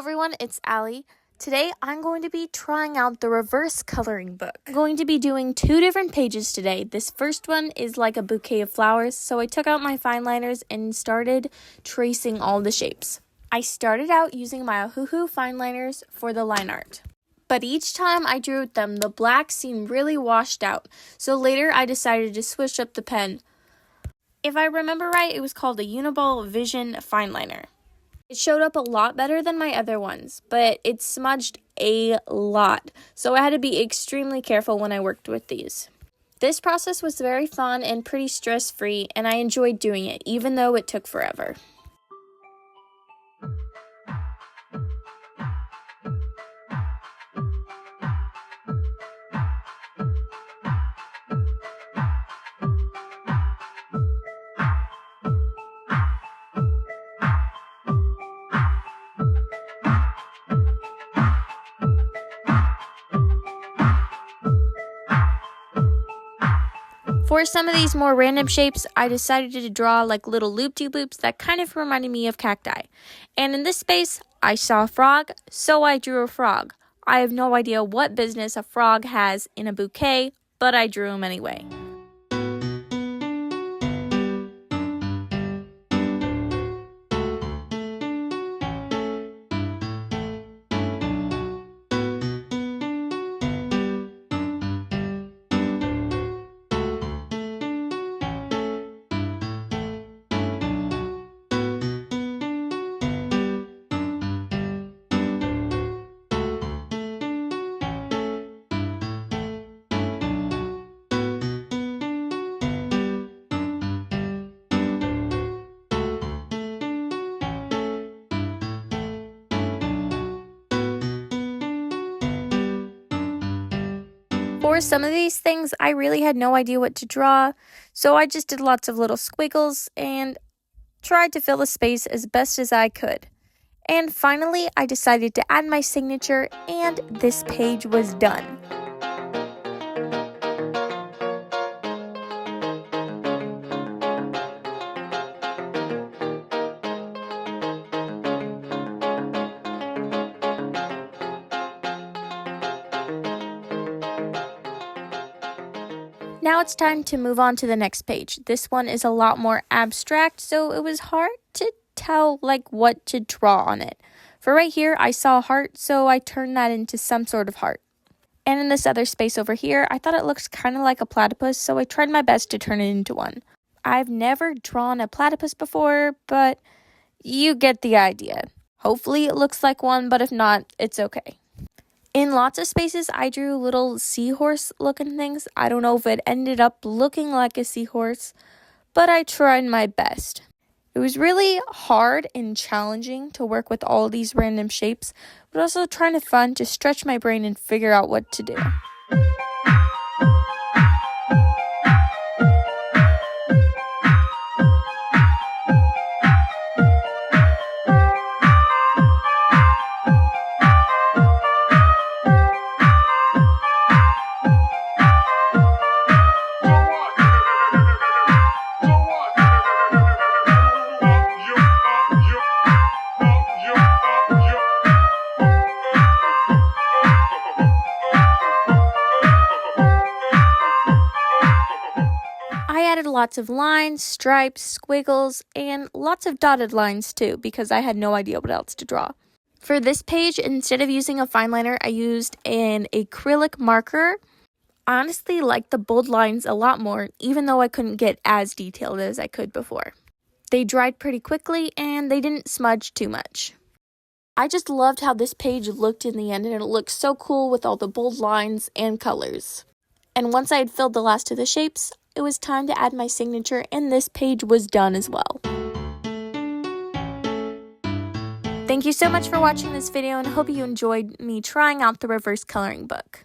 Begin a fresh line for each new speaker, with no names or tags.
everyone, it's Allie. Today I'm going to be trying out the reverse coloring book. I'm going to be doing 2 different pages today. This first one is like a bouquet of flowers, so I took out my fine liners and started tracing all the shapes. I started out using my Ohuhu fine liners for the line art. But each time I drew with them, the black seemed really washed out, so later I decided to switch up the pen. If I remember right, it was called a Uniball Vision fine liner. It showed up a lot better than my other ones, but it smudged a lot, so I had to be extremely careful when I worked with these. This process was very fun and pretty stress-free, and I enjoyed doing it, even though it took forever. For some of these more random shapes, I decided to draw like little loop-de-loops that kind of reminded me of cacti. And in this space, I saw a frog, so I drew a frog. I have no idea what business a frog has in a bouquet, but I drew him anyway. For some of these things, I really had no idea what to draw, so I just did lots of little squiggles and tried to fill the space as best as I could. And finally, I decided to add my signature, and this page was done. Now it's time to move on to the next page. This one is a lot more abstract, so it was hard to tell what to draw on it. For right here, I saw a heart, so I turned that into some sort of heart. And in this other space over here, I thought it looks kind of like a platypus, so I tried my best to turn it into one. I've never drawn a platypus before, but you get the idea. Hopefully it looks like one, but if not, it's okay. In lots of spaces, I drew little seahorse-looking things. I don't know if it ended up looking like a seahorse, but I tried my best. It was really hard and challenging to work with all these random shapes, but also trying to fun to stretch my brain and figure out what to do. I added lots of lines, stripes, squiggles, and lots of dotted lines too because I had no idea what else to draw. For this page, instead of using a fine liner, I used an acrylic marker. I honestly liked the bold lines a lot more, even though I couldn't get as detailed as I could before. They dried pretty quickly and they didn't smudge too much. I just loved how this page looked in the end, and it looked so cool with all the bold lines and colors. And once I had filled the last of the shapes, it was time to add my signature, and this page was done as well. Thank you so much for watching this video, and I hope you enjoyed me trying out the reverse coloring book.